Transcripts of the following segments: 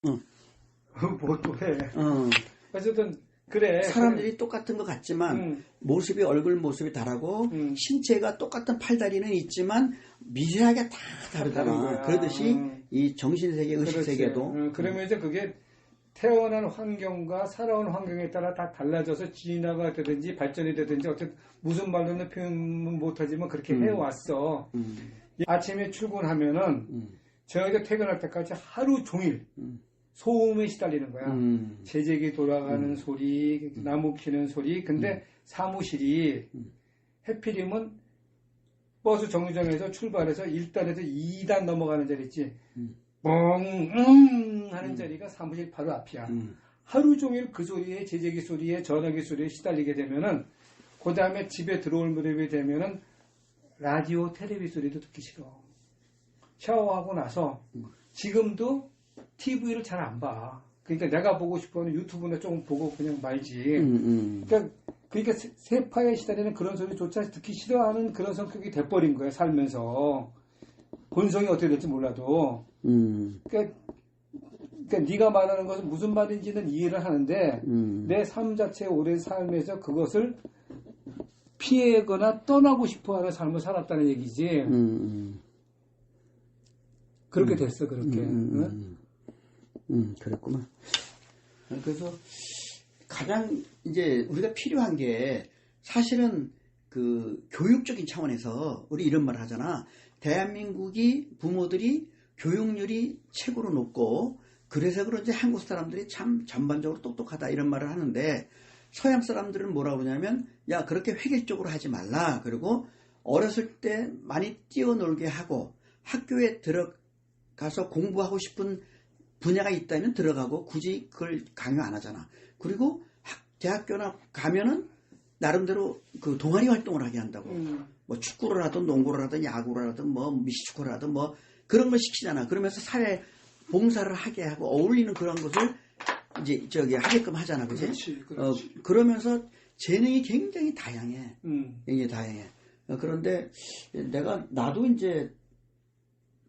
뭐 또 해. 어. 어쨌든 그래. 사람들이 똑같은 것 같지만 모습이 얼굴 모습이 다르고 신체가 똑같은 팔다리는 있지만 미세하게 다 다르잖아. 그러듯이 이 정신세계, 의식세계도. 그러면 이제 그게 태어난 환경과 살아온 환경에 따라 다 달라져서 진화가 되든지 발전이 되든지 어쨌든 무슨 말로는 표현 못하지만 그렇게 해왔어. 아침에 출근하면은 저희가 퇴근할 때까지 하루 종일 소음에 시달리는 거야. 제재기 돌아가는 소리, 나무 키는 소리. 근데 사무실이 해필이면 버스 정류장에서 출발해서 1단에서 2단 넘어가는 자리 있지. 뻥 하는 자리가 사무실 바로 앞이야. 하루 종일 그 소리에, 제재기 소리에, 전화기 소리에 시달리게 되면은 그 다음에 집에 들어올 무렵이 되면은 라디오, 텔레비 소리도 듣기 싫어. 샤워하고 나서 지금도 TV를 잘 안 봐. 그러니까 내가 보고 싶어하는 유튜브나 조금 보고 그냥 말지. 그러니까 세파에 시달리는 그런 소리조차 듣기 싫어하는 그런 성격이 돼버린 거야, 살면서. 본성이 어떻게 될지 몰라도. 그러니까 네가 말하는 것은 무슨 말인지는 이해를 하는데 내 삶 자체의 오랜 삶에서 그것을 피하거나 떠나고 싶어하는 삶을 살았다는 얘기지. 그렇게 됐어, 그렇게. 그랬구만. 그래서 가장 이제 우리가 필요한 게 사실은 그 교육적인 차원에서 우리 이런 말 하잖아. 대한민국이 부모들이 교육률이 최고로 높고 그래서 그런지 한국 사람들이 참 전반적으로 똑똑하다 이런 말을 하는데 서양 사람들은 뭐라고 하냐면 야 그렇게 획일적으로 하지 말라. 그리고 어렸을 때 많이 뛰어놀게 하고 학교에 들어가서 공부하고 싶은 분야가 있다면 들어가고 굳이 그걸 강요 안 하잖아. 그리고 대학교나 가면은 나름대로 그 동아리 활동을 하게 한다고. 뭐 축구를 하든 농구를 하든 야구를 하든 뭐 미식축구를 하든 뭐 그런 걸 시키잖아. 그러면서 사회 봉사를 하게 하고 어울리는 그런 것을 이제 저기 하게끔 하잖아. 그치? 그렇지. 그러면서 재능이 굉장히 다양해. 굉장히 다양해. 그런데 나도 이제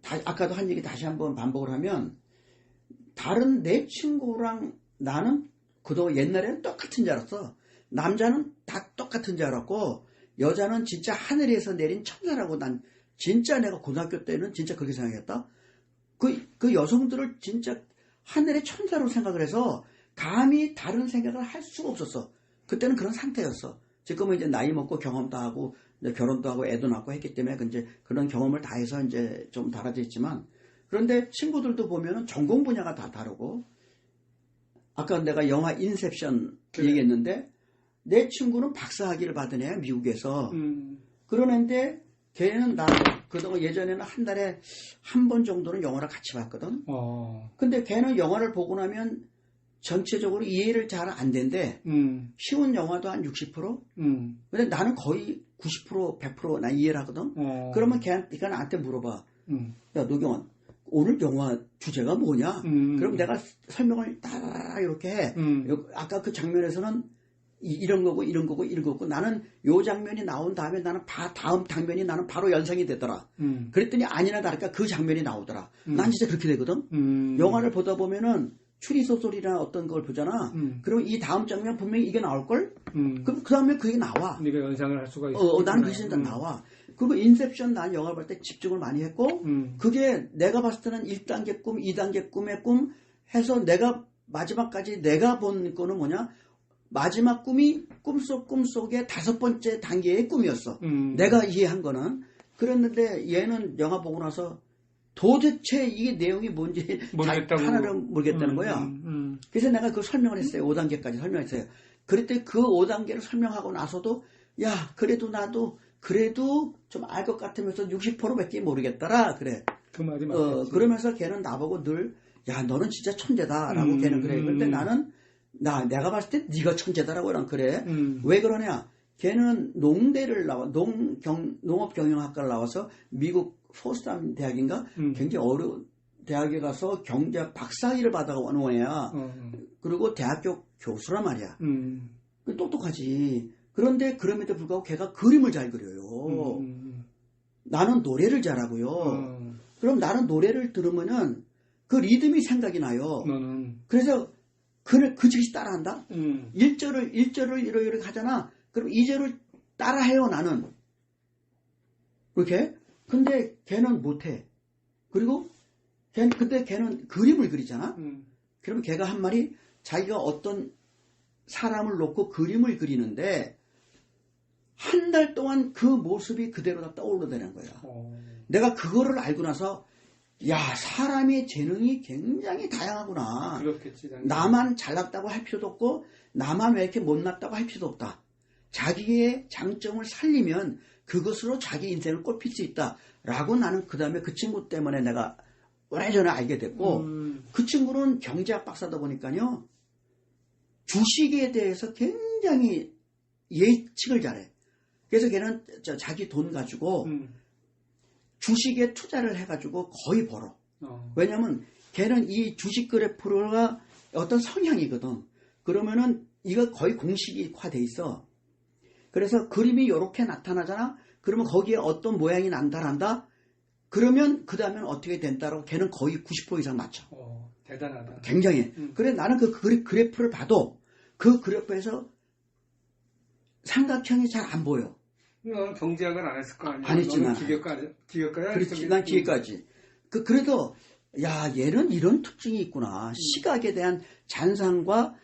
아까도 한 얘기 다시 한번 반복을 하면 다른 내 친구랑 나는 그동안 옛날에는 똑같은 줄 알았어. 남자는 다 똑같은 줄 알았고 여자는 진짜 하늘에서 내린 천사라고 난 진짜 내가 고등학교 때는 진짜 그렇게 생각했다. 그 여성들을 진짜 하늘의 천사로 생각을 해서 감히 다른 생각을 할 수가 없었어. 그때는 그런 상태였어. 지금은 이제 나이 먹고 경험도 하고 이제 결혼도 하고 애도 낳고 했기 때문에 이제 그런 경험을 다 해서 이제 좀 달라져 있지만 그런데 친구들도 보면은 전공 분야가 다 다르고 아까 내가 영화 인셉션 얘기했는데 내 친구는 박사학위를 받은 애야 미국에서. 그런 애인데 걔는 나 그동안 예전에는 한 달에 한 번 정도는 영화를 같이 봤거든. 근데 걔는 영화를 보고 나면 전체적으로 이해를 잘 안 된대. 쉬운 영화도 한 60%? 근데 나는 거의 90%, 100% 난 이해를 하거든. 그러면 걔가 나한테 물어봐. 야, 노경원, 오늘 영화 주제가 뭐냐? 그럼 내가 설명을 따라라 이렇게 해. 아까 그 장면에서는 이런 거고 이런 거고 이런 거고 나는 요 장면이 나온 다음에 나는 다음 장면이 나는 바로 연상이 되더라. 그랬더니 아니나 다를까 그 장면이 나오더라. 난 진짜 그렇게 되거든. 영화를 보다 보면은 추리소설이나 어떤 걸 보잖아. 그럼 이 다음 장면 분명히 이게 나올걸? 그럼 그 다음에 그게 나와. 네가 연상을 할 수가 있어. 나는 그게 진짜 나와. 그리고 인셉션 난 영화를 볼 때 집중을 많이 했고 그게 내가 봤을 때는 1단계 꿈, 2단계 꿈의 꿈 해서 내가 마지막까지 내가 본 거는 뭐냐? 마지막 꿈이 꿈속의 5번째 단계의 꿈이었어. 내가 이해한 거는. 그랬는데 얘는 영화 보고 나서 도대체 이게 내용이 뭔지 하나를 모르겠다는 거야. 그래서 내가 그 설명을 했어요. 5단계까지 설명했어요. 그랬더니 그 5단계를 설명하고 나서도 야 그래도 나도 그래도 좀 알 것 같으면서 60%밖에 모르겠더라. 그래. 그 말이 맞겠지. 그러면서 걔는 나보고 늘 야 너는 진짜 천재다라고 걔는 그래. 그런데 나는 내가 봤을 때 네가 천재다라고 난 그래. 왜 그러냐? 걔는 농대를 농업경영학과를 나와서 미국 포스담 대학인가 굉장히 어려운 대학에 가서 경제학 박사학위를 받아온 애야. 그리고 대학교 교수란 말이야. 똑똑하지. 그런데 그럼에도 불구하고 걔가 그림을 잘 그려요. 나는 노래를 잘하고요. 그럼 나는 노래를 들으면은 그 리듬이 생각이 나요. 그래서 그 즉시 따라한다. 1절을 이렇게 하잖아. 그럼 2절을 따라해요, 나는. 그렇게. 근데 걔는 못해. 그리고 근데 걔는 그림을 그리잖아. 그러면 걔가 한 말이 자기가 어떤 사람을 놓고 그림을 그리는데 한 달 동안 그 모습이 그대로 다 떠오르다는 거야. 내가 그거를 알고 나서 야, 사람의 재능이 굉장히 다양하구나. 그렇겠지, 나만 잘났다고 할 필요도 없고 나만 왜 이렇게 못났다고 할 필요도 없다. 자기의 장점을 살리면 그것으로 자기 인생을 꼽힐 수 있다. 라고 나는 그 다음에 그 친구 때문에 내가 오래전에 알게 됐고 그 친구는 경제학 박사다 보니까요. 주식에 대해서 굉장히 예측을 잘해. 그래서 걔는 자기 돈 가지고 주식에 투자를 해가지고 거의 벌어. 왜냐면 걔는 이 주식 그래프가 어떤 성향이거든. 그러면은 이거 거의 공식화돼 있어. 그래서 그림이 이렇게 나타나잖아. 그러면 거기에 어떤 모양이 난다. 그러면 그 다음엔 어떻게 된다라고 걔는 거의 90% 이상 맞춰. 대단하다. 굉장히. 그래 나는 그 그래프를 봐도 그 그래프에서 삼각형이 잘 안 보여. 너는 경제학을 안 했을 거 아니야? 안 했지, 난. 기계과야? 그렇지, 난 기계까지. 그래도, 야, 얘는 이런 특징이 있구나. 시각에 대한 잔상과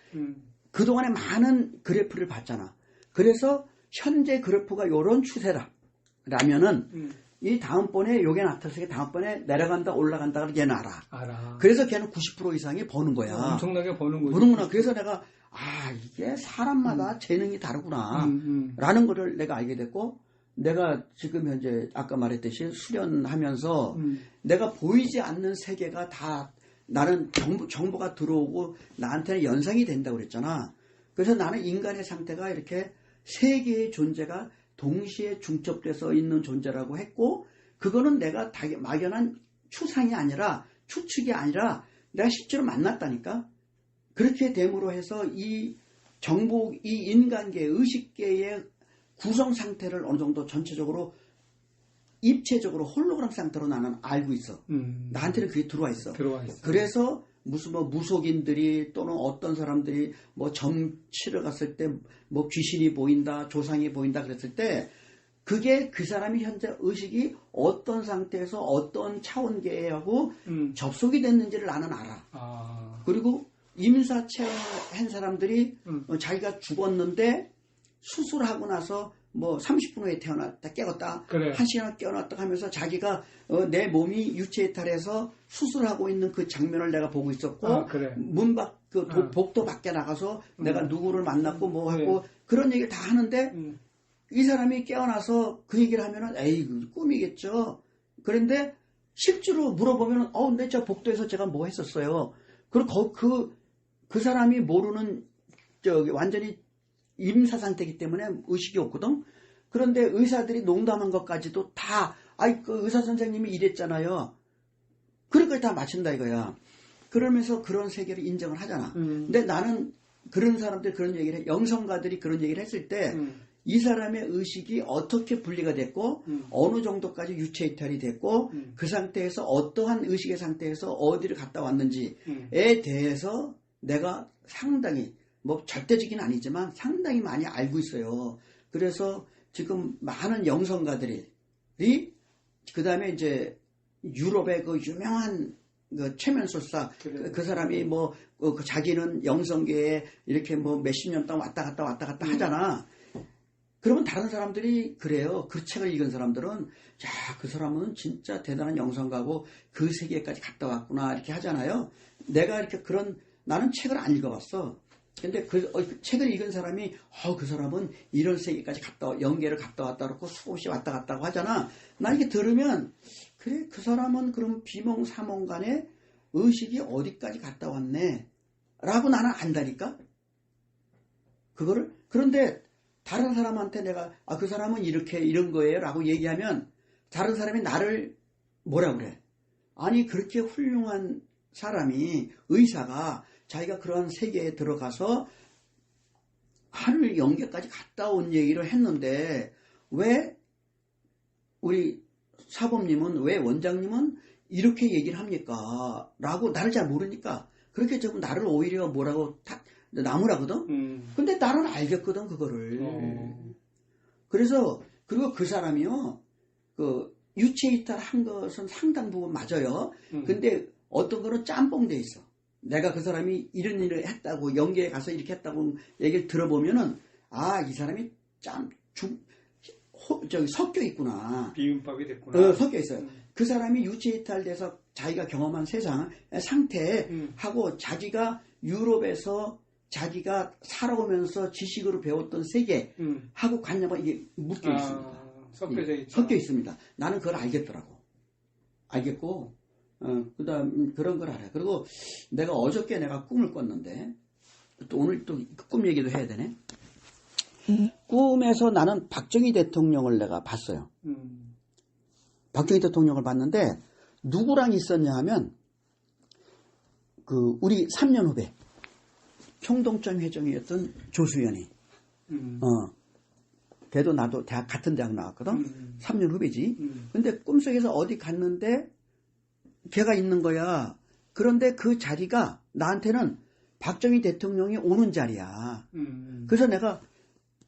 그동안에 많은 그래프를 봤잖아. 그래서 현재 그래프가 요런 추세다. 라면은, 이 다음번에 요게 나타나서 다음번에 내려간다, 올라간다, 얘는 알아. 그래서 걔는 90% 이상이 버는 거야. 엄청나게 버는 거지. 버는구나. 그래서 내가, 이게 사람마다 재능이 다르구나. 라는 거를 내가 알게 됐고, 내가 지금 현재 아까 말했듯이 수련하면서 내가 보이지 않는 세계가 다 나는 정보가 들어오고 나한테는 연상이 된다고 그랬잖아. 그래서 나는 인간의 상태가 이렇게 세 개의 존재가 동시에 중첩돼서 있는 존재라고 했고, 그거는 내가 막연한 추상이 아니라 추측이 아니라 내가 실제로 만났다니까. 그렇게 됨으로 해서 이 인간계, 의식계의 구성 상태를 어느 정도 전체적으로 입체적으로 홀로그램 상태로 나는 알고 있어. 나한테는 그게 들어와 있어. 그래서 무슨 무속인들이 또는 어떤 사람들이 점치러 갔을 때 귀신이 보인다, 조상이 보인다 그랬을 때 그게 그 사람이 현재 의식이 어떤 상태에서 어떤 차원계하고 접속이 됐는지를 나는 알아. 그리고 임사체한 사람들이 자기가 죽었는데 수술하고 나서 30분 후에 태어났다 깨었다 그래. 1시간 깨어났다 하면서 자기가 내 몸이 유체 이탈해서 수술하고 있는 그 장면을 내가 보고 있었고 그래. 복도 밖에 나가서 내가 누구를 만났고 하고 그런 얘기를 다 하는데 이 사람이 깨어나서 그 얘기를 하면은 에이 꿈이겠죠. 그런데 실제로 물어보면은 근데 저 복도에서 제가 뭐 했었어요. 그리고 그 사람이 모르는 완전히 임사 상태이기 때문에 의식이 없거든. 그런데 의사들이 농담한 것까지도 다 그 의사 선생님이 이랬잖아요. 그걸 다 맞춘다 이거야. 그러면서 그런 세계를 인정을 하잖아. 근데 나는 그런 사람들 그런 얘기를 해. 영성가들이 그런 얘기를 했을 때 이 사람의 의식이 어떻게 분리가 됐고 어느 정도까지 유체 이탈이 됐고 그 상태에서 어떠한 의식의 상태에서 어디를 갔다 왔는지에 대해서 내가 상당히 절대적인 아니지만 상당히 많이 알고 있어요. 그래서 지금 많은 영성가들이 그 다음에 이제 유럽의 그 유명한 최면술사 그 사람이 자기는 영성계에 이렇게 몇십 년 동안 왔다 갔다 하잖아. 그러면 다른 사람들이 그래요. 그 책을 읽은 사람들은 야, 그 사람은 진짜 대단한 영성가고 그 세계까지 갔다 왔구나 이렇게 하잖아요. 내가 이렇게 나는 책을 안 읽어봤어. 근데 그 책을 읽은 사람이 그 사람은 이런 세계까지 영계를 갔다 왔다 그렇고 수없이 왔다 갔다고 하잖아. 나 이게 들으면 그래 그 사람은 그럼 비몽사몽간에 의식이 어디까지 갔다 왔네 라고 나는 안다니까. 그런데 다른 사람한테 내가 그 사람은 이런 거예요 라고 얘기하면 다른 사람이 나를 뭐라 그래. 아니 그렇게 훌륭한 사람이 의사가 자기가 그런 세계에 들어가서 하늘 영계까지 갔다 온 얘기를 했는데 왜 우리 사범님은 왜 원장님은 이렇게 얘기를 합니까? 라고 나를 잘 모르니까 그렇게 좀 나를 오히려 뭐라고 나무라거든? 근데 나는 알겠거든, 그거를. 그래서, 그리고 그 사람이요, 유체 이탈한 것은 상당 부분 맞아요. 근데 어떤 거는 짬뽕돼 있어. 내가 그 사람이 이런 일을 했다고, 연계에 가서 이렇게 했다고 얘기를 들어보면은, 아, 이 사람이 섞여 있구나. 비빔밥이 됐구나. 섞여 있어요. 그 사람이 유체 이탈돼서 자기가 경험한 세상, 상태하고 자기가 유럽에서 자기가 살아오면서 지식으로 배웠던 세계하고 관념은 이게 묶여 있습니다. 섞여져 있죠. 섞여 있습니다. 나는 그걸 알겠더라고. 알겠고, 그다음 그런 걸 알아요. 그리고 내가 어저께 내가 꿈을 꿨는데, 또 오늘 또 꿈 얘기도 해야 되네. 꿈에서 나는 박정희 대통령을 내가 봤어요. 박정희 대통령을 봤는데, 누구랑 있었냐 하면, 우리 3년 후배, 총동점 회장이었던 조수연이, 걔도 나도 대학 같은 대학 나왔거든. 3년 후배지. 근데 꿈속에서 어디 갔는데 걔가 있는 거야. 그런데 그 자리가 나한테는 박정희 대통령이 오는 자리야. 그래서 내가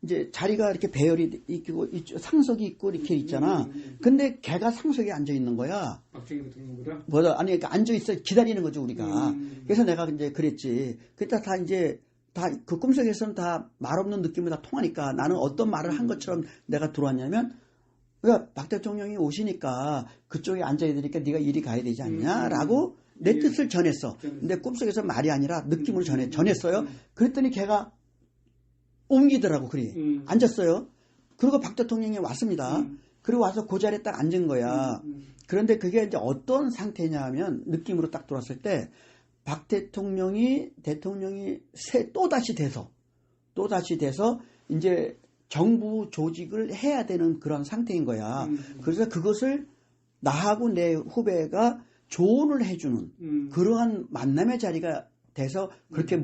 이제 자리가 이렇게 배열이 있고 상석이 있고 이렇게 있잖아. 근데 걔가 상석에 앉아 있는 거야. 박정희 대통령보다? 아니, 그러니까 앉아 있어 기다리는 거죠 우리가. 그래서 내가 이제 그랬지. 그때 다 이제 다 그 꿈속에서는 다 말 없는 느낌이 다 통하니까 나는 어떤 말을 한 것처럼 내가 들어왔냐면, 그러니까 박 대통령이 오시니까 그쪽에 앉아야 되니까 네가 이리 가야 되지 않냐라고 내 뜻을 전했어. 근데 꿈속에서 말이 아니라 느낌으로 전했어요. 그랬더니 걔가 옮기더라고. 그래. 앉았어요. 그리고 박 대통령이 왔습니다. 그리고 와서 그 자리에 딱 앉은 거야. 그런데 그게 이제 어떤 상태냐 하면 느낌으로 딱 들어왔을 때 박 대통령이 또다시 돼서 이제 정부 조직을 해야 되는 그런 상태인 거야. 그래서 그것을 나하고 내 후배가 조언을 해주는 그러한 만남의 자리가 돼서 그렇게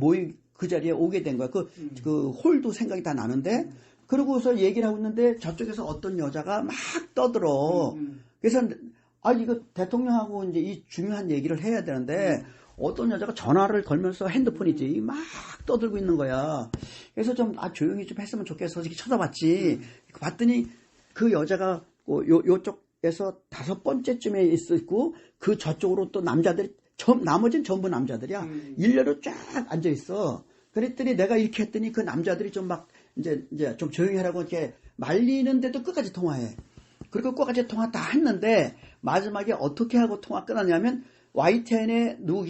그 자리에 오게 된 거야. 그 홀도 생각이 다 나는데, 그러고서 얘기를 하고 있는데 저쪽에서 어떤 여자가 막 떠들어. 그래서 이거 대통령하고 이제 이 중요한 얘기를 해야 되는데 어떤 여자가 전화를 걸면서 핸드폰이지 막 떠들고 있는 거야. 그래서 좀 조용히 좀 했으면 좋겠어 이렇게 쳐다봤지. 봤더니 그 여자가 요쪽에서 5번째쯤에 있었고 그 저쪽으로 또 남자들이 나머지는 전부 남자들이야. 일렬로 쫙 앉아 있어. 그랬더니 내가 이렇게 했더니 그 남자들이 좀 막 이제 좀 조용히 하라고 이렇게 말리는데도 끝까지 통화해. 그리고 끝까지 통화 다 했는데 마지막에 어떻게 하고 통화 끝났냐면 YTN의 누구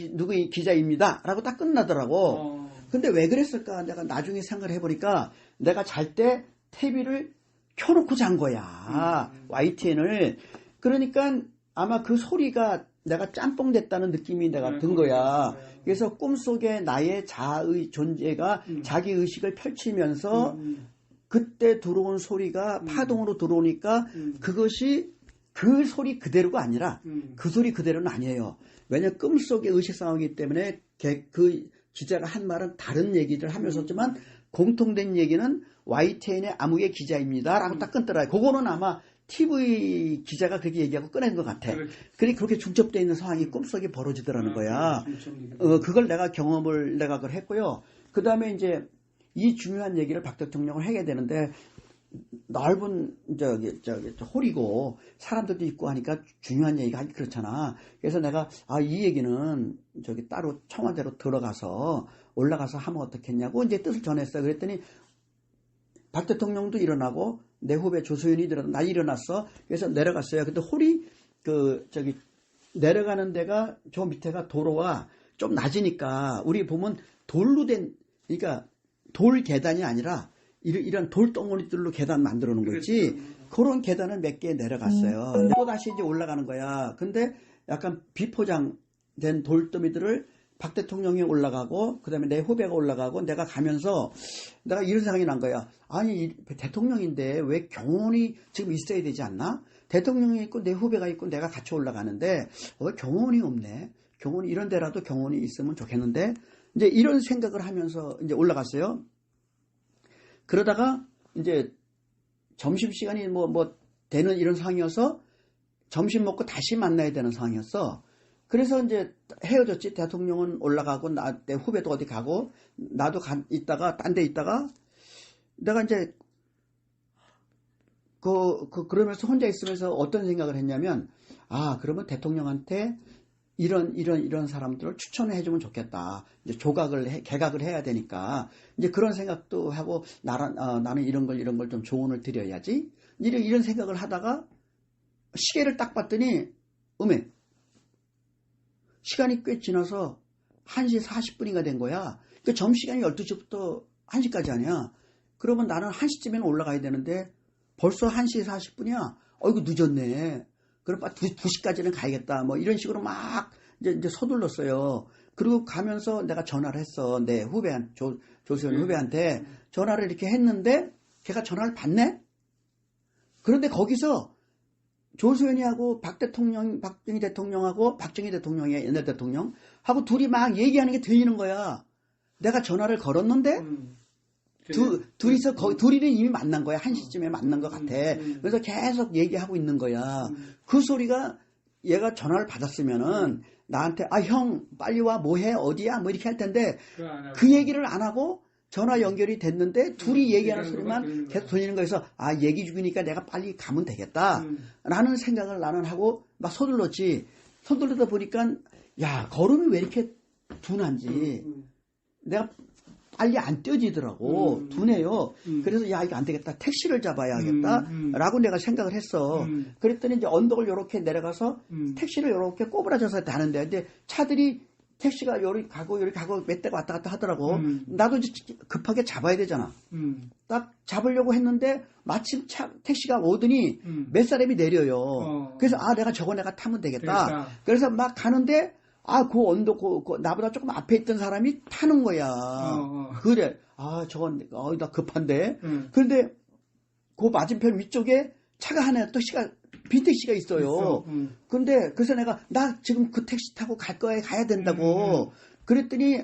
기자입니다 라고 딱 끝나더라고. 근데 왜 그랬을까 내가 나중에 생각을 해보니까 내가 잘 때 TV를 켜놓고 잔 거야. YTN을. 그러니까 아마 그 소리가 내가 짬뽕 됐다는 느낌이 내가 든 거야. 그래서 꿈속에 나의 자의 존재가 자기 의식을 펼치면서 그때 들어온 소리가 파동으로 들어오니까 그것이 그 소리 그대로가 아니라 그 소리 그대로는 아니에요. 왜냐하면 꿈속의 의식 상황이기 때문에 그 기자가 한 말은 다른 얘기를 하면서지만 공통된 얘기는 YTN의 아무개 기자입니다 라고 딱 끊더라. 그거는 아마 TV 기자가 그렇게 얘기하고 꺼낸 것 같아. 그렇게 중첩되어 있는 상황이 꿈속에 벌어지더라는 거야. 그걸 내가 그걸 했고요. 그 다음에 이제 이 중요한 얘기를 박 대통령을 하게 되는데 넓은 홀이고 사람들도 있고 하니까 중요한 얘기가 하기 그렇잖아. 그래서 내가 이 얘기는 따로 청와대로 들어가서 올라가서 하면 어떻겠냐고 이제 뜻을 전했어요. 그랬더니 박 대통령도 일어나고 내 후배 조소연이 나 일어났어. 그래서 내려갔어요. 근데 홀이 내려가는 데가 저 밑에가 도로와 좀 낮으니까 우리 보면 돌로 된, 그러니까 돌 계단이 아니라 이런 돌덩어리들로 계단 만들어 놓은 거지. 그런 계단을 몇 개 내려갔어요. 또 다시 이제 올라가는 거야. 근데 약간 비포장된 돌더미들을 박 대통령이 올라가고 그다음에 내 후배가 올라가고 내가 가면서 내가 이런 생각이 난 거야. 아니 대통령인데 왜 경호원이 지금 있어야 되지 않나? 대통령이 있고 내 후배가 있고 내가 같이 올라가는데 왜 경호원이 없네? 경호원이 이런 데라도 경호원이 있으면 좋겠는데 이제 이런 생각을 하면서 이제 올라갔어요. 그러다가 이제 점심시간이 뭐 되는 이런 상황이어서 점심 먹고 다시 만나야 되는 상황이었어. 그래서 이제 헤어졌지. 대통령은 올라가고 내 후배도 어디 가고 나도 있다가 딴 데 있다가 내가 이제 그러면서 혼자 있으면서 어떤 생각을 했냐면 그러면 대통령한테 이런 사람들을 추천해 주면 좋겠다. 이제 개각을 해야 되니까 이제 그런 생각도 하고 나는 이런 걸 좀 조언을 드려야지. 이런 생각을 하다가 시계를 딱 봤더니 시간이 꽤 지나서 1시 40분인가 된 거야. 그 점심시간이 12시부터 1시까지 아니야. 그러면 나는 1시쯤에는 올라가야 되는데 벌써 1시 40분이야. 어이구 늦었네. 그럼 2시까지는 가야겠다. 뭐 이런 식으로 막 이제 서둘렀어요. 그리고 가면서 내가 전화를 했어. 내 조수현 후배한테 전화를 이렇게 했는데 걔가 전화를 받네? 그런데 거기서 조수현이하고 박정희 대통령하고 박정희 대통령의 옛날 대통령 하고 둘이 막 얘기하는 게 들리는 거야. 내가 전화를 걸었는데 둘이는 이미 만난 거야. 1시쯤에 만난 것 같아. 그래서 계속 얘기하고 있는 거야. 그 소리가 얘가 전화를 받았으면은 나한테 형 빨리 와 뭐해 어디야 뭐 이렇게 할 텐데 그 얘기를 안 하고 전화 연결이 됐는데 둘이 얘기하는 소리만 계속 들리는 거여서 얘기 중이니까 내가 빨리 가면 되겠다 라는 생각을 나는 하고 막 서둘렀지. 서둘러다 보니까 걸음이 왜 이렇게 둔한지 내가 빨리 안 뛰어지더라고. 둔해요. 그래서 이거 안 되겠다. 택시를 잡아야겠다. 라고 내가 생각을 했어. 그랬더니 이제 언덕을 요렇게 내려가서 택시를 요렇게 꼬부라져서 가는데 근데 택시가 요리 가고 몇 대가 왔다 갔다 하더라고. 나도 이제 급하게 잡아야 되잖아. 딱 잡으려고 했는데 마침 택시가 오더니 몇 사람이 내려요. 그래서 내가 내가 타면 되겠다. 그래서 막 가는데 그 언덕 나보다 조금 앞에 있던 사람이 타는 거야. 그래. 저건 나 급한데. 그런데 그 맞은편 위쪽에 차가 하나 또 빈택시가 있어요. 근데 그래서 나 지금 그 택시 타고 갈 거에 가야 된다고. 그랬더니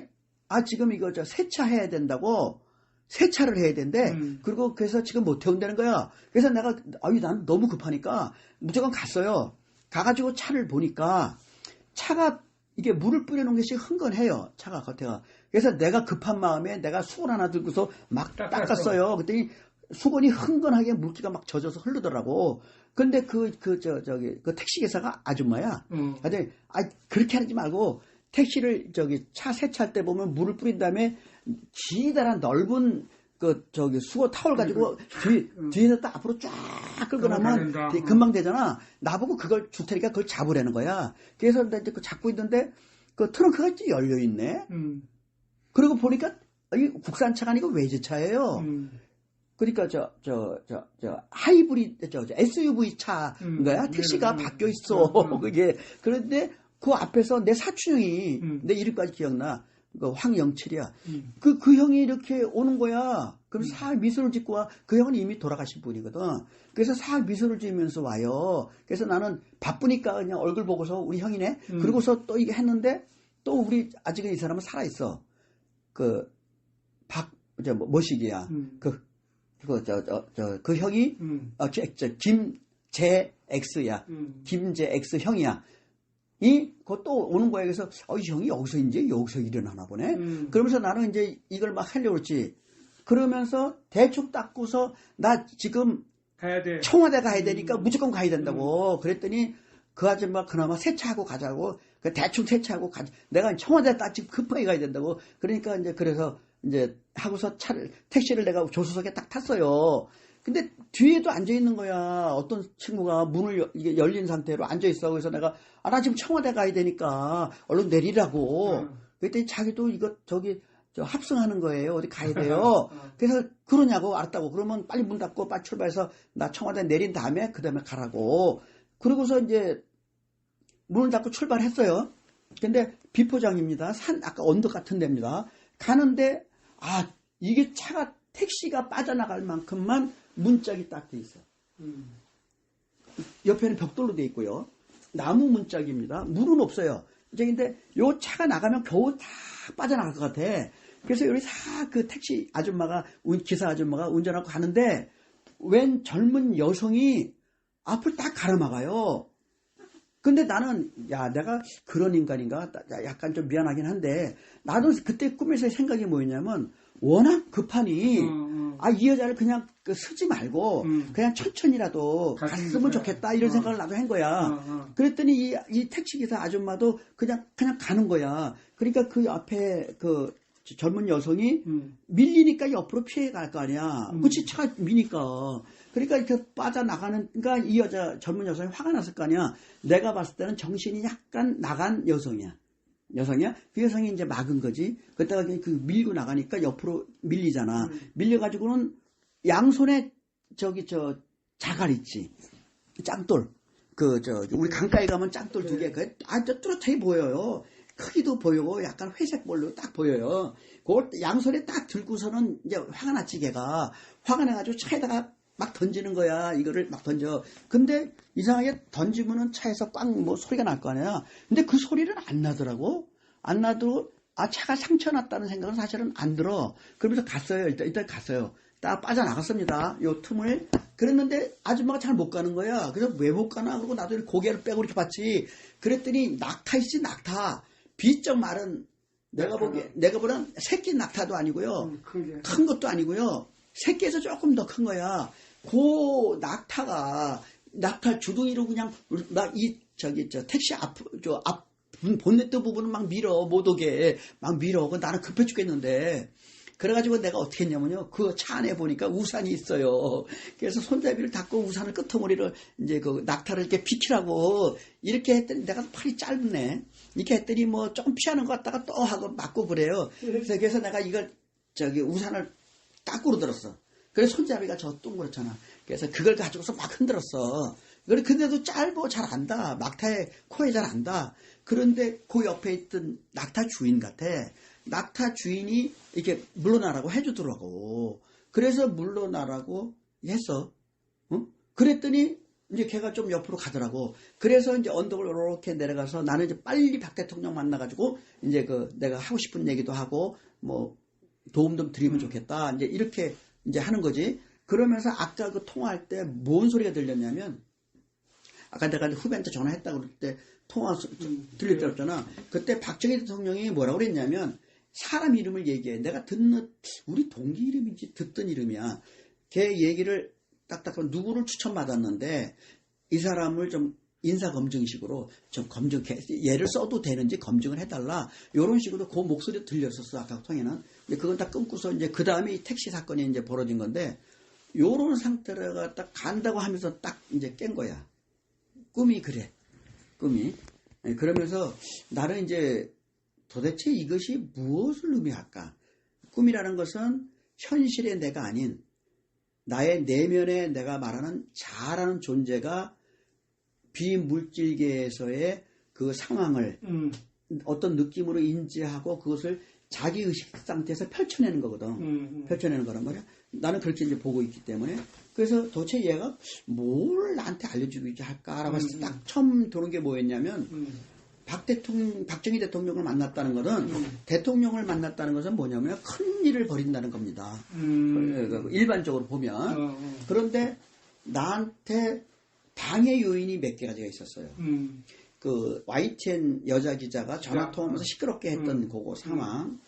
지금 이거 세차해야 된다고. 세차를 해야 된대. 그리고 그래서 지금 못 태운다는 거야. 그래서 내가 난 너무 급하니까 무조건 갔어요. 가가지고 차를 보니까 차가 이게 물을 뿌려놓은 것이 흥건해요. 차가 겉에가. 그래서 내가 급한 마음에 내가 수건 하나 들고서 막 닦았어요. 그랬더니 수건이 흥건하게 물기가 막 젖어서 흐르더라고. 근데 그 택시 기사가 아줌마야. 근데 그렇게 하지 말고 택시를 차 세차할 때 보면 물을 뿌린 다음에 기다란 넓은 수거 타월 가지고 뒤에서 딱 앞으로 쫙 끌고 나면 금방 되잖아. 나보고 그걸 줄 테니까 그걸 잡으라는 거야. 그래서 이제 그 잡고 있는데 그 트렁크가 열려있네. 그리고 보니까 이 국산차가 아니고 외제차예요. 그러니까 하이브리드 SUV 차인 거야. 택시가 바뀌어 있어. 그게. 그런데 그 앞에서 내 사촌형이 내 이름까지 기억나. 그 황영칠이야. 그 형이 이렇게 오는 거야. 그럼 살 미소를 짓고 와. 그 형은 이미 돌아가신 분이거든. 그래서 살 미소를 지으면서 와요. 그래서 나는 바쁘니까 그냥 얼굴 보고서 우리 형이네. 그러고서 또 이게 했는데 또 우리 아직은 이 사람은 살아있어. 뭐시기야. 그 형이 김재X야. 김재X 형이야. 그것도 오는 거야. 그래서, 이 형이 여기서 일어나나 보네? 그러면서 나는 이제 이걸 막 하려고 그랬지. 그러면서 대충 닦고서, 나 지금 가야 돼. 청와대 가야 되니까 무조건 가야 된다고. 그랬더니 그 아줌마 그나마 세차하고 가자고. 대충 세차하고 가자. 내가 청와대 딱 지금 급하게 가야 된다고. 그러니까 그래서 하고서 택시를 내가 조수석에 딱 탔어요. 근데 뒤에도 앉아있는 거야. 어떤 친구가 문을 이게 열린 상태로 앉아있어. 그래서 내가, 나 지금 청와대 가야 되니까 얼른 내리라고. 그랬더니 자기도 합승하는 거예요. 어디 가야 돼요. 그래서 그러냐고, 알았다고. 그러면 빨리 문 닫고 빨리 출발해서 나 청와대 내린 다음에 그 다음에 가라고. 그러고서 이제 문을 닫고 출발했어요. 근데 비포장입니다. 아까 언덕 같은 데입니다. 가는데, 이게 택시가 빠져나갈 만큼만 문짝이 딱 돼 있어. 옆에는 벽돌로 돼 있고요. 나무 문짝입니다. 물은 없어요. 근데 요 차가 나가면 겨우 다 빠져나갈 것 같아. 그래서 여기 그 택시 아줌마가, 기사 아줌마가 운전하고 가는데, 웬 젊은 여성이 앞을 딱 가로막아요. 근데 나는 야 내가 그런 인간인가 약간 좀 미안하긴 한데 나도 그때 꿈에서 생각이 뭐였냐면 워낙 급하니 이 여자를 그냥 쓰지 말고 그냥 천천히라도 갔으면 좋겠다 이런 생각을 나도 한 거야. 그랬더니 이 택시기사 아줌마도 그냥 가는 거야. 그러니까 그 앞에 그 젊은 여성이 밀리니까 옆으로 피해 갈 거 아니야. 그치 차가 미니까. 그러니까 이렇게 빠져나가니까 이 젊은 여성이 화가 났을 거 아니야. 내가 봤을 때는 정신이 약간 나간 여성이야. 그 여성이 이제 막은 거지. 그때가 그 밀고 나가니까 옆으로 밀리잖아. 밀려가지고는 양손에 자갈 있지. 짱돌. 우리 강가에 가면 짱돌 두 개. 아주 뚜렷하게 보여요. 크기도 보이고 약간 회색 볼로 딱 보여요. 그걸 양손에 딱 들고서는 이제 화가 났지 걔가. 화가 나가지고 차에다가 막 던지는 거야. 이거를 막 던져. 근데 이상하게 던지면은 차에서 꽝 소리가 날 거 아니야. 근데 그 소리는 안 나더라고. 안 나도 차가 상처 났다는 생각은 사실은 안 들어. 그러면서 갔어요. 일단 갔어요. 딱 빠져나갔습니다. 요 틈을. 그랬는데 아줌마가 잘 못 가는 거야. 그래서 왜 못 가나? 그러고 나도 고개를 빼고 이렇게 봤지. 그랬더니 낙타 있지 낙타. 비쩍 마른 내가 보는 새끼 낙타도 아니고요. 큰 것도 아니고요. 새끼에서 조금 더 큰 거야. 그 낙타 주둥이로 그냥 택시 앞 본네트 부분을 막 밀어 못 오게 막 밀어. 나는 급해 죽겠는데. 그래가지고 내가 어떻게 했냐면요. 그 차 안에 보니까 우산이 있어요. 그래서 손잡이를 닫고 우산을 끄트머리를 이제 그 낙타를 이렇게 비키라고 이렇게 했더니 내가 팔이 짧네. 이렇게 했더니 조금 피하는 것 같다가 또 하고 맞고 그래요. 그래서 내가 이걸 우산을 까꾸로 들었어. 그래서 손잡이가 동그랗잖아. 그래서 그걸 가지고서 막 흔들었어. 근데도 짧고 잘 안다. 낙타의 코에 잘 안다. 그런데 그 옆에 있던 낙타 주인 같아. 낙타 주인이 이렇게 물러나라고 해주더라고. 그래서 물러나라고 했어. 그랬더니 이제 걔가 좀 옆으로 가더라고. 그래서 이제 언덕을 이렇게 내려가서 나는 이제 빨리 박 대통령 만나가지고 이제 내가 하고 싶은 얘기도 하고 도움 좀 드리면 좋겠다. 이제 이렇게 이제 하는 거지. 그러면서 아까 그 통화할 때 뭔 소리가 들렸냐면 아까 내가 후배한테 전화했다고 그럴 때 통화 들렸잖아. 그때 박정희 대통령이 뭐라고 그랬냐면 사람 이름을 얘기해. 내가 우리 동기 이름인지 듣던 이름이야. 걔 얘기를 딱딱하면 누구를 추천받았는데 이 사람을 좀 인사검증식으로 좀 얘를 써도 되는지 검증을 해달라. 이런 식으로 그 목소리 들렸었어. 아까 통에는. 근데 그건 다 끊고서 이제 그 다음에 이 택시 사건이 이제 벌어진 건데 요런 상태가 딱 간다고 하면서 딱 이제 깬 거야. 꿈이 그래. 꿈이. 그러면서 나는 이제 도대체 이것이 무엇을 의미할까? 꿈이라는 것은 현실의 내가 아닌 나의 내면에 내가 말하는 자라는 존재가 비물질계에서의 그 상황을 어떤 느낌으로 인지하고 그것을 자기 의식 상태에서 펼쳐내는 거거든. 펼쳐내는 거란 말이야. 나는 그렇게 이제 보고 있기 때문에. 그래서 도대체 얘가 뭘 나한테 알려주기 할까라고 했을 때 딱 처음 들은 게 뭐였냐면 박정희 대통령을 만났다는 것은 대통령을 만났다는 것은 뭐냐면 큰 일을 벌인다는 겁니다. 일반적으로 보면. 그런데 나한테 방해 요인이 몇 개가 있었어요. 그 YTN 여자 기자가 전화 통화하면서 시끄럽게 했던 그거 상황.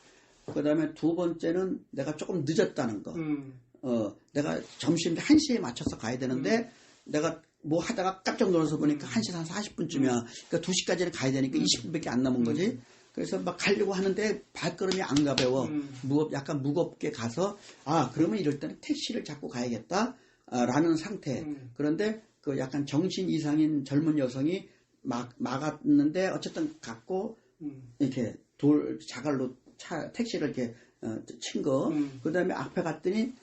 그 다음에 두 번째는 내가 조금 늦었다는 거. 내가 점심 1시에 맞춰서 가야 되는데 내가 뭐 하다가 깜짝 놀라서 보니까 1시 한 40분쯤이야. 그러니까 2시까지는 가야 되니까 20분밖에 안 남은 거지. 그래서 막 가려고 하는데 발걸음이 안 가벼워. 약간 무겁게 가서 그러면 이럴 때는 택시를 잡고 가야겠다. 라는 상태. 그런데 그 약간 정신 이상인 젊은 여성이 막았는데 어쨌든 갔고 이렇게 자갈로 택시를 이렇게 친 거. 그 다음에 앞에 갔더니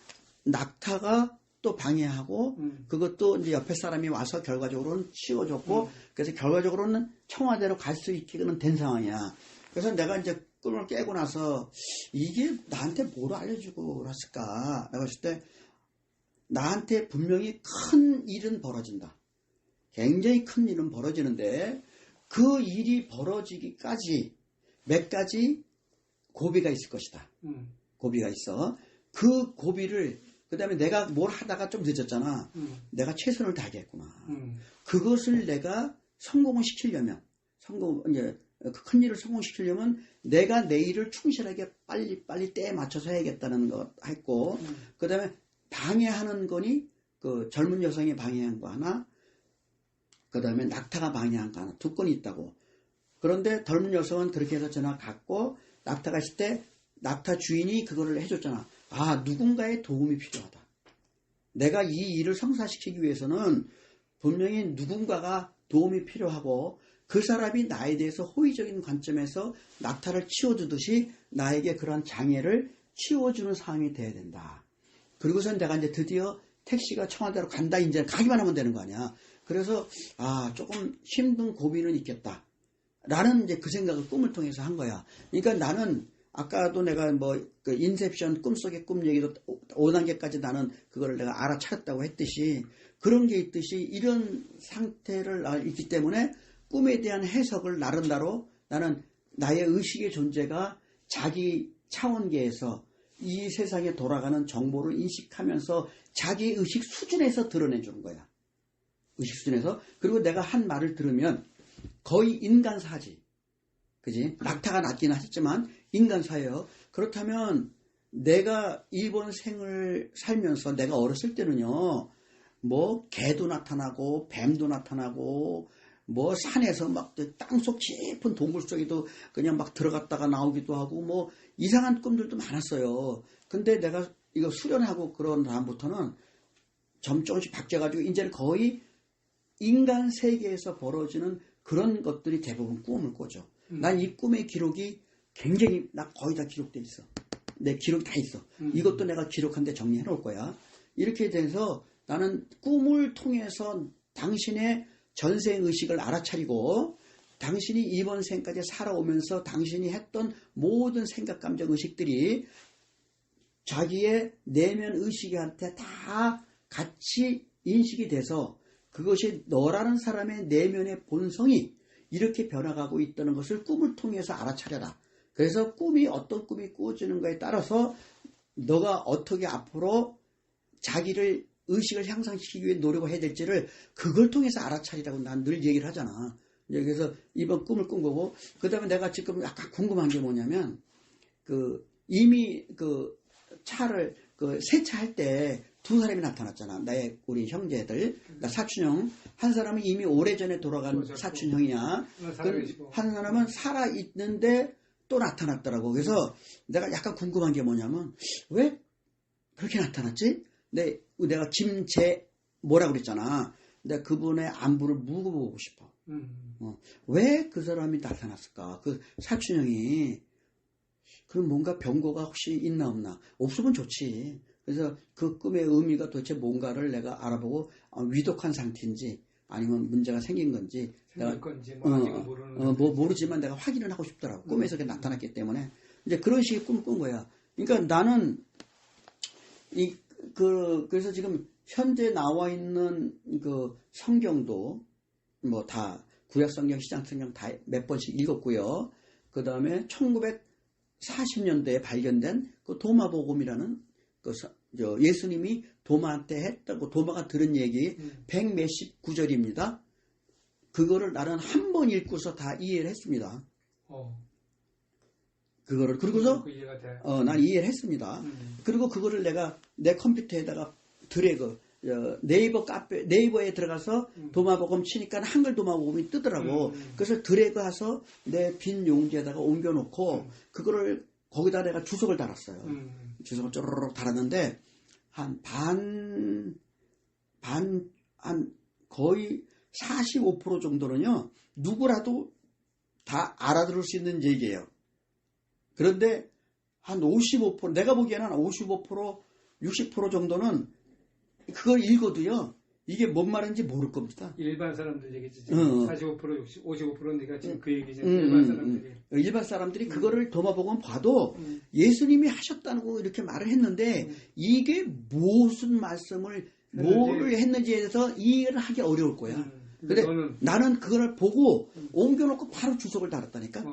낙타가 또 방해하고 그것도 이제 옆에 사람이 와서 결과적으로는 치워줬고 그래서 결과적으로는 청와대로 갈 수 있게는 된 상황이야. 그래서 내가 이제 꿈을 깨고 나서 이게 나한테 뭘 알려주고 그랬을까? 라고 했을 때 나한테 분명히 큰 일은 벌어진다. 굉장히 큰 일은 벌어지는데 그 일이 벌어지기까지 몇 가지 고비가 있을 것이다. 고비가 있어. 그 고비를 그 다음에 내가 뭘 하다가 좀 늦었잖아. 내가 최선을 다하겠구나. 그것을 내가 성공을 시키려면, 이제 그 큰 일을 성공시키려면 내가 내 일을 충실하게 빨리 때에 맞춰서 해야겠다는 거 했고, 그 다음에 방해하는 거니, 그 젊은 여성이 방해한 거 하나, 그 다음에 낙타가 방해한 거 하나, 두 건이 있다고. 그런데 젊은 여성은 그렇게 해서 전화 갔고, 낙타가 있을 때 낙타 주인이 그거를 해줬잖아. 아, 누군가의 도움이 필요하다. 내가 이 일을 성사시키기 위해서는 분명히 누군가가 도움이 필요하고, 그 사람이 나에 대해서 호의적인 관점에서 낙타를 치워주듯이 나에게 그런 장애를 치워주는 상황이 돼야 된다. 그리고선 내가 이제 드디어 택시가 청와대로 간다. 이제 가기만 하면 되는 거 아니야. 그래서 조금 힘든 고비는 있겠다. 라는 이제 그 생각을 꿈을 통해서 한 거야. 그러니까 나는 아까도 내가 그 인셉션 꿈속의 꿈 얘기도 5단계까지 나는 그거를 내가 알아차렸다고 했듯이 그런 게 있듯이 이런 상태를 있기 때문에 꿈에 대한 해석을 나름대로 나는 나의 의식의 존재가 자기 차원계에서 이 세상에 돌아가는 정보를 인식하면서 자기 의식 수준에서 드러내주는 거야. 의식 수준에서. 그리고 내가 한 말을 들으면 거의 인간사지. 그지? 낙타가 낫긴 하셨지만 인간사예요. 그렇다면 내가 이번 생을 살면서 내가 어렸을 때는요. 개도 나타나고 뱀도 나타나고 산에서 막 땅속 깊은 동굴 속에도 그냥 막 들어갔다가 나오기도 하고 이상한 꿈들도 많았어요. 근데 내가 이거 수련하고 그런 다음부터는 조금씩 바뀌어가지고 이제는 거의 인간 세계에서 벌어지는 그런 것들이 대부분 꿈을 꿔죠. 난 이 꿈의 기록이 굉장히 나 거의 다 기록돼 있어. 내 기록이 다 있어. 이것도 내가 기록한 데 정리해 놓을 거야. 이렇게 돼서 나는 꿈을 통해서 당신의 전생 의식을 알아차리고 당신이 이번 생까지 살아오면서 당신이 했던 모든 생각, 감정, 의식들이 자기의 내면 의식한테 다 같이 인식이 돼서 그것이 너라는 사람의 내면의 본성이 이렇게 변화가고 있다는 것을 꿈을 통해서 알아차려라. 그래서 꿈이 어떤 꿈이 꾸어지는가에 따라서 너가 어떻게 앞으로 자기를 의식을 향상시키기 위해 노력을 해야 될지를 그걸 통해서 알아차리라고 난 늘 얘기를 하잖아. 그래서 이번 꿈을 꾼 거고, 그 다음에 내가 지금 약간 궁금한 게 뭐냐면, 이미 차를, 세차할 때 두 사람이 나타났잖아. 우리 형제들. 나 사촌형. 한 사람은 이미 오래전에 돌아간 사촌형이야. 한 사람은 살아있는데 또 나타났더라고. 그래서 내가 약간 궁금한 게 뭐냐면, 왜 그렇게 나타났지? 내가 뭐라고 그랬잖아. 내가 그분의 안부를 물어보고 싶어. 왜 그 사람이 나타났을까? 그 사촌형이. 그럼 뭔가 병고가 혹시 있나 없나? 없으면 좋지. 그래서 그 꿈의 의미가 도대체 뭔가를 내가 알아보고 위독한 상태인지 아니면 문제가 생긴 건지 생길 건지 아직은 모르는 모르지만 내가 확인을 하고 싶더라고. 꿈에서 그게 나타났기 때문에 이제 그런 식의 꿈을 꾼 거야. 그러니까 나는 그래서 지금 현재 나와 있는 그 성경도 다 구약 성경, 시장 성경 다 몇 번씩 읽었고요. 그 다음에 1940년대에 발견된 그 도마복음이라는 예수님이 도마한테 했다고 도마가 들은 얘기 100몇십 구절입니다. 그거를 나는 한 번 읽고서 다 이해를 했습니다. 그거를 그리고서 난 이해를 했습니다. 그리고 그거를 내가 내 컴퓨터에다가 드래그 네이버에 들어가서 도마복음 치니까 한글 도마복음이 뜨더라고. 그래서 드래그해서 내 빈 용지에다가 옮겨놓고 그거를 거기다 내가 주석을 달았어요. 주석을 쪼르륵 달았는데 한 거의 45% 정도는요 누구라도 다 알아들을 수 있는 얘기예요. 그런데 한 55% 내가 보기에는 한 55% 60% 정도는 그걸 읽어도요 이게 뭔 말인지 모를 겁니다. 일반 사람들 얘기지. 45% 60, 55%는 네가 지금 그 얘기지. 일반 사람들이. 일반 사람들이 그거를 도마복음 봐도 예수님이 하셨다고 이렇게 말을 했는데 이게 무슨 말씀을 뭐를 했는지에 대해서 이해를 하기 어려울 거야. 근데 나는 그걸 보고 옮겨놓고 바로 주석을 달았다니까.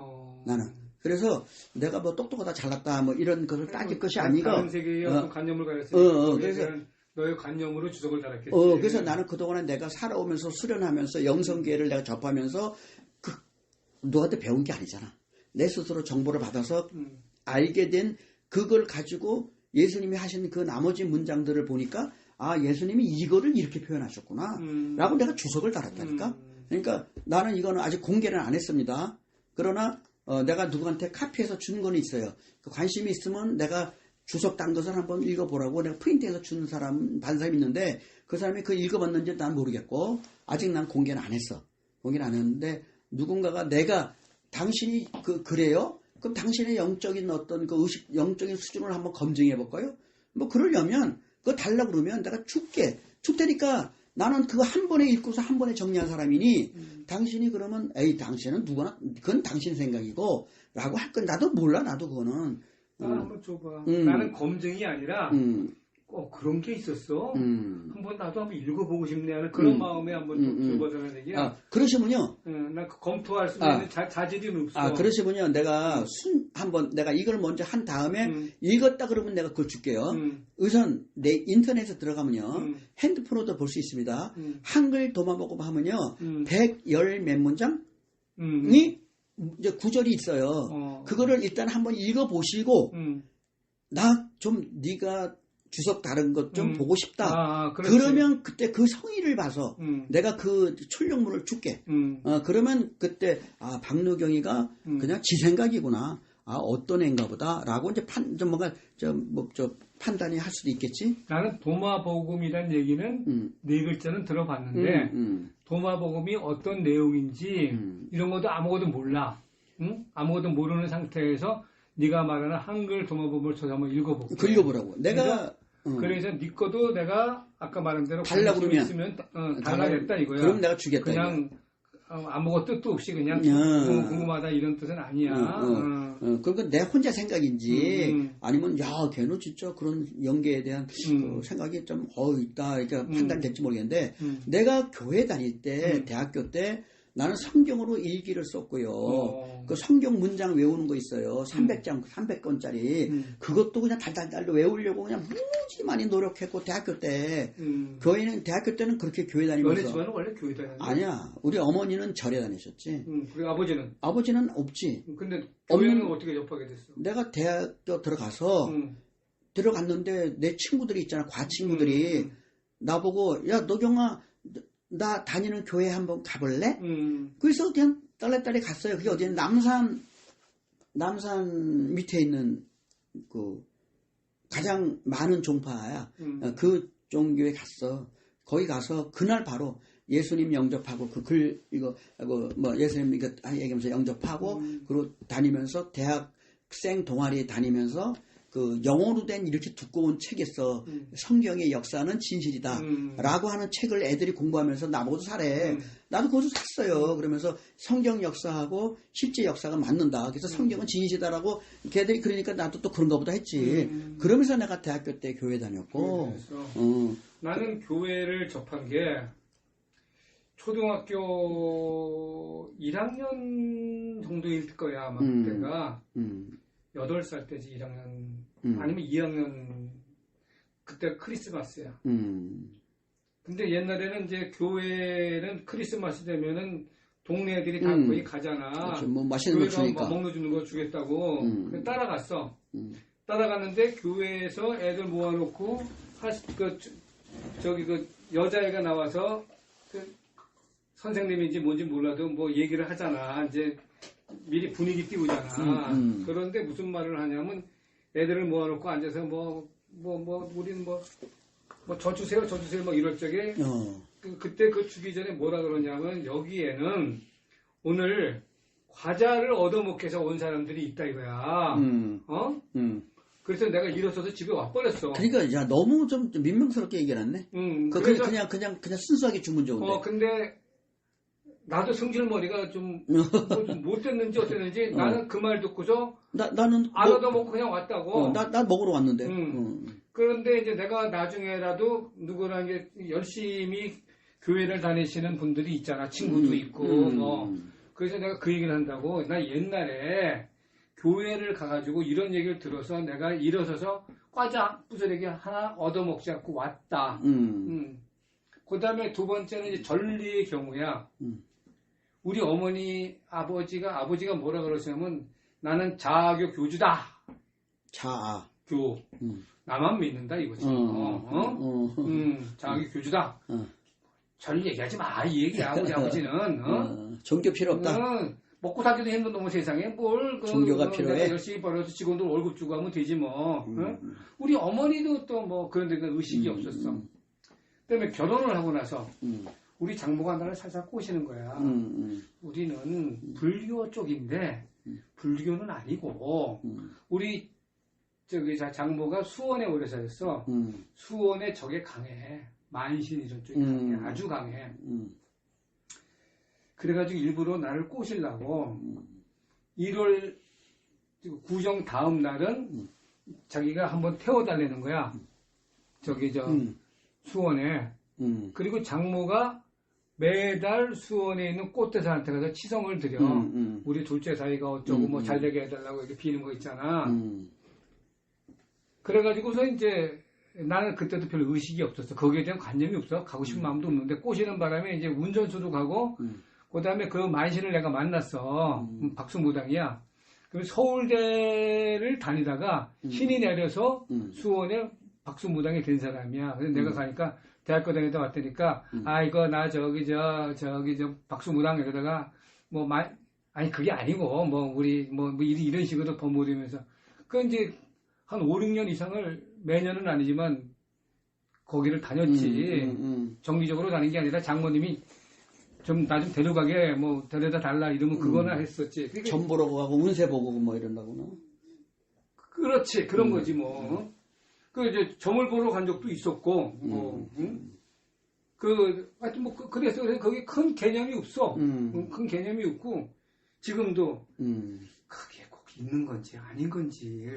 나는. 그래서 내가 똑똑하다 잘났다 이런 것을 따질 것이 아니고 다른 세계에 어떤 관념을 가졌으니까 그래서 너의 관념으로 주석을 달았겠지. 그래서 나는 그동안에 내가 살아오면서 수련하면서 영성계를 내가 접하면서 너한테 배운 게 아니잖아. 내 스스로 정보를 받아서 알게 된 그걸 가지고 예수님이 하신 그 나머지 문장들을 보니까 예수님이 이거를 이렇게 표현하셨구나 라고 내가 주석을 달았다니까. 그러니까 나는 이거는 아직 공개는 안 했습니다. 그러나 내가 누구한테 카피해서 준 건 있어요. 그 관심이 있으면 내가 주석 단 것을 한번 읽어보라고 내가 프린트해서 준 사람, 받은 사람이 있는데 그 사람이 그 읽어봤는지 난 모르겠고 아직 난 공개는 안 했어. 공개는 안 했는데 누군가가 내가 당신이 그래요? 그럼 당신의 영적인 어떤 그 영적인 수준을 한번 검증해 볼까요? 뭐 그러려면 그거 달라고 그러면 내가 줄게. 줄 테니까 나는 그거 한 번에 읽고서 한 번에 정리한 사람이니 당신이 그러면 당신은 누구나 그건 당신 생각이고 라고 할 건 나도 몰라. 나도 그거는. 한번 줘봐. 나는 검증이 아니라 그런 게 있었어. 한번 나도 한번 읽어보고 싶네 하는 그런 마음에 한번 줘보자는 얘기야. 그러시면요. 나 검토할 수 있는 자질이 없어. 그러시면요. 내가 내가 이걸 먼저 한 다음에 읽었다 그러면 내가 그걸 줄게요. 우선 내 인터넷에 들어가면요. 핸드폰으로도 볼 수 있습니다. 한글 도마복음 하면요. 110 몇 문장이 이제 구절이 있어요. 그거를 일단 한번 읽어보시고 나 좀 네가 주석 다른 것 좀 보고 싶다. 그러면 그때 그 성의를 봐서 내가 그 출력물을 줄게. 그러면 그때 박누경이가 그냥 지 생각이구나. 어떤 애인가 보다라고 이제 판단이 할 수도 있겠지. 나는 도마복음이란 얘기는 네 글자는 들어봤는데 도마복음이 어떤 내용인지 이런 것도 아무것도 몰라. 아무것도 모르는 상태에서 네가 말하는 한글 도마복음을 저도 한번 읽어볼게. 그 읽어보라고. 내가 그래서 네 거도 내가 아까 말한 대로 달라 그러면 있으면 달라겠다 이거야. 그럼 내가 주겠다. 그냥 아무것도 뜻도 없이 그냥 궁금하다 이런 뜻은 아니야. 그러니까 내 혼자 생각인지 아니면 걔는 진짜 그런 연계에 대한 생각이 좀 있다 이렇게 판단될지 모르겠는데 내가 교회 다닐 때 대학교 때 나는 성경으로 일기를 썼고요. 그 성경 문장 외우는 거 있어요. 300장, 300권짜리. 그것도 그냥 달달달 외우려고 그냥 무지 많이 노력했고, 대학교 때. 대학교 때는 그렇게 교회 다니면서. 너네 집안은 원래 교회 다녔는데? 아니야. 우리 어머니는 절에 다니셨지. 그리고 아버지는? 아버지는 없지. 근데 교회는 어떻게 접하게 됐어? 내가 대학교 들어갔는데 내 친구들이 있잖아. 과친구들이. 나보고, 야, 노경아, 나 다니는 교회 한번 가볼래? 그래서 그냥 딸래딸이 갔어요. 그게 어디는 남산 밑에 있는 가장 많은 종파야. 그 종교에 갔어. 거기 가서 그날 바로 예수님 영접하고 예수님 이거 얘기하면서 영접하고 그리고 다니면서 대학생 동아리에 다니면서 그 영어로 된 이렇게 두꺼운 책에서 성경의 역사는 진실이다 라고 하는 책을 애들이 공부하면서 나보고도 사래. 나도 그것도 샀어요. 그러면서 성경 역사하고 실제 역사가 맞는다. 그래서 성경은 진실이다라고 걔들이 그러니까 나도 또 그런가 보다 했지. 그러면서 내가 대학교 때 교회 다녔고. 나는 교회를 접한 게 초등학교 1학년 정도일 거야. 아마 그때가. 8살 때지 1학년 아니면 2학년 그때 크리스마스야. 근데 옛날에는 이제 교회는 크리스마스 되면은 동네 애들이 다 거기 가잖아. 그렇죠. 뭐 맛있는 거 주니까. 먹는 주는 거 주겠다고. 따라갔어. 따라갔는데 교회에서 애들 모아놓고 여자애가 나와서 선생님인지 뭔지 몰라도 뭐 얘기를 하잖아. 이제 미리 분위기 띄우잖아. 그런데 무슨 말을 하냐면 애들을 모아놓고 앉아서 우리는 저 주세요 뭐 이럴 적에 그때 그 주기 전에 뭐라 그러냐면 여기에는 오늘 과자를 얻어먹기 위해서 온 사람들이 있다 이거야. 그래서 내가 일어서서 집에 와버렸어. 그러니까 야 너무 좀 민망스럽게 얘기해놨네. 그래서 그냥 순수하게 주면 좋은데. 근데 나도 성질머리가 좀 못됐는지 어땠는지 나는 그 말 듣고서 나는 안 얻어먹고 그냥 왔다고. 나 먹으러 왔는데. 그런데 이제 내가 나중에라도 누구나 이제 열심히 교회를 다니시는 분들이 있잖아. 친구도 있고 그래서 내가 그 얘기를 한다고. 나 옛날에 교회를 가가지고 이런 얘기를 들어서 내가 일어서서 과자 부스러기 하나 얻어먹지 않고 왔다. 그 다음에 두 번째는 이제 전리의 경우야. 우리 어머니, 아버지가 뭐라 그러시냐면 나는 자아교 교주다. 자아. 교. 나만 믿는다 이거지. 자아교 교주다. 전 얘기하지 마. 이 얘기야. 우리 아버지는. 종교 필요 없다. 먹고 살기도 힘든 놈의 세상에 뭘 종교가 필요해. 내가 열심히 벌어서 직원들 월급 주고 하면 되지 뭐. 우리 어머니도 또 뭐 그런 데 의식이 없었어. 그다음에 결혼을 하고 나서 우리 장모가 나를 살살 꼬시는 거야. 우리는 불교 쪽인데 불교는 아니고 우리 저기 장모가 수원에 오래 살았어. 수원에 저게 강해. 만신 이런 쪽이 강해. 아주 강해. 그래가지고 일부러 나를 꼬시려고 1월 구정 다음 날은 자기가 한번 태워달라는 거야. 저기 수원에. 그리고 장모가 매달 수원에 있는 꽃대사한테 가서 치성을 드려. 우리 둘째 사이가 어쩌고 뭐 잘되게 해달라고 이렇게 비는 거 있잖아. 그래가지고서 이제 나는 그때도 별 의식이 없었어. 거기에 대한 관념이 없어. 가고 싶은 마음도 없는데 꼬시는 바람에 이제 운전수도 가고 그 다음에 그 만신을 내가 만났어. 박수무당이야. 그럼 서울대를 다니다가 신이 내려서 수원에 박수무당이 된 사람이야. 그래서 내가 가니까 대학교 다니다 왔다니까 이거 나 저기 박수무당 이러다가 아니 그게 아니고 뭐 우리 뭐 이런 식으로 버무리면서 그 이제 한 5, 6년 이상을 매년은 아니지만 거기를 다녔지. 정기적으로 다닌 게 아니라 장모님이 나 좀 데려가게 뭐 데려다 달라 이러면 그거나 했었지. 그러니까 점 보러 가고 운세 보고 뭐 이런다구나. 그렇지. 그런 거지 뭐. 그 이제 점을 보러 간 적도 있었고 하여튼 그래서 거기 큰 개념이 없어. 큰 개념이 없고 지금도 그게 꼭 있는 건지 아닌 건지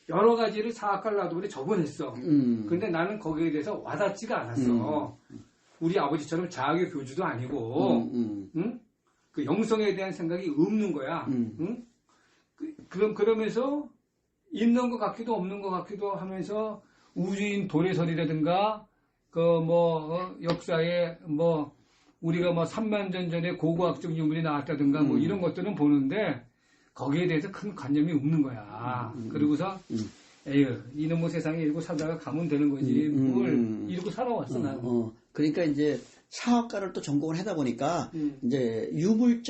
여러 가지를 사악할 놔두고 적어냈어. 근데 나는 거기에 대해서 와닿지가 않았어. 우리 아버지처럼 자학의 교주도 아니고 그 영성에 대한 생각이 없는 거야. 그러면서 있는 것 같기도 없는 것 같기도 하면서 우주인 도래설이라든가 역사에 우리가 3만 년 전에 고고학적 유물이 나왔다든가 이런 것들은 보는데 거기에 대해서 큰 관념이 없는 거야. 그러고서 에휴 이놈의 세상에 이러고 살다가 가면 되는 거지. 뭘 이러고 살아왔어 나는. 그러니까 이제 사학과를 또 전공을 하다 보니까 이제 유물이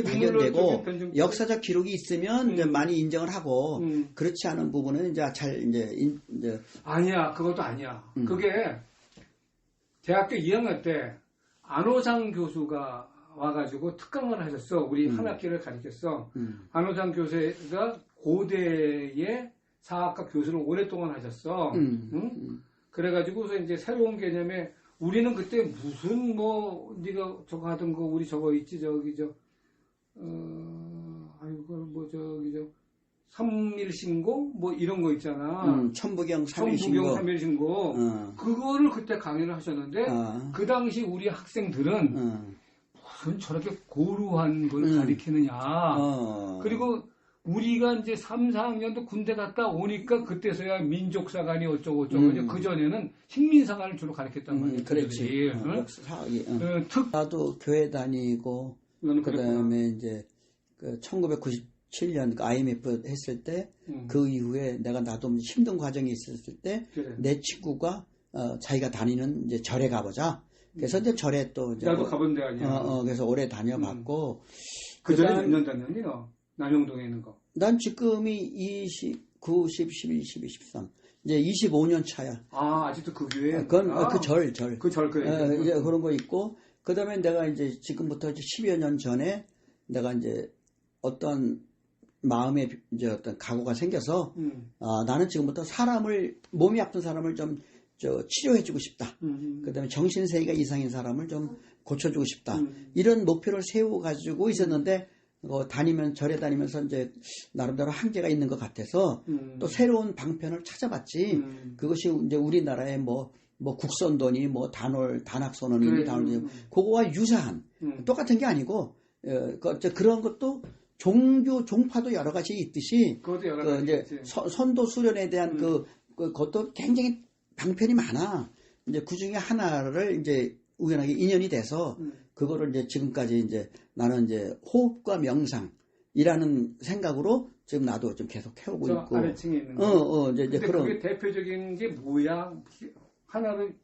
발견되고 역사적 기록이 있으면 이제 많이 인정을 하고 그렇지 않은 부분은 이제 이제 아니야. 그것도 아니야. 그게 대학교 2학년 때 안호상 교수가 와가지고 특강을 하셨어. 우리 한 학기를 가르쳤어. 안호상 교수가 고대의 사학과 교수를 오랫동안 하셨어. 그래가지고서 이제 새로운 개념에 우리는 그때 무슨 네가 저거 하던 거 우리 저거 있지 삼일신고 이런 거 있잖아. 천부경 삼일신고. 그거를 그때 강의를 하셨는데 그 당시 우리 학생들은 무슨 저렇게 고루한 걸 가리키느냐. 그리고 우리가 이제 3, 4학년도 군대 갔다 오니까 그때서야 민족사관이 어쩌고 그 전에는 식민사관을 주로 가르쳤단 말이야. 그렇지. 나도 교회 다니고 그다음에 이제 1997년 IMF 했을 때 그 이후에 나도 힘든 과정이 있었을 때 내 친구가 자기가 다니는 이제 절에 가보자. 그래서 이제 절에 또 나도 가본 데 아니야. 그래서 오래 다녀봤고 그 전에 몇 년 다녔니 너? 남영동에 있는 거. 난 지금이 90, 12, 12, 13. 이제 25년 차야. 아직도 그 교회? 그건 그 절. 그 절, 그래. 이제 그런 거 있고, 그 다음에 내가 이제 지금부터 10여 년 전에 내가 이제 어떤 마음에 이제 어떤 각오가 생겨서, 나는 지금부터 몸이 아픈 사람을 좀 치료해주고 싶다. 그 다음에 정신세계가 이상인 사람을 좀 고쳐주고 싶다. 이런 목표를 세워가지고 있었는데, 절에 다니면서 이제 나름대로 한계가 있는 것 같아서 또 새로운 방편을 찾아봤지. 그것이 이제 우리나라의 국선도니 단학선언이니 그거와 유사한 똑같은 게 아니고 그런 것도 종교 종파도 여러 가지 있듯이 그것도 여러 그 가지 이제 있지. 선도 수련에 대한 그것도 굉장히 방편이 많아. 이제 그 중에 하나를 이제 우연하게 인연이 돼서 그거를 이제 지금까지 이제 나는 이제 호흡과 명상이라는 생각으로 지금 나도 좀 계속 해오고 저 있고. 아래층에 있는 거. 이제 근데 그런. 그게 대표적인 게 뭐야? 하나를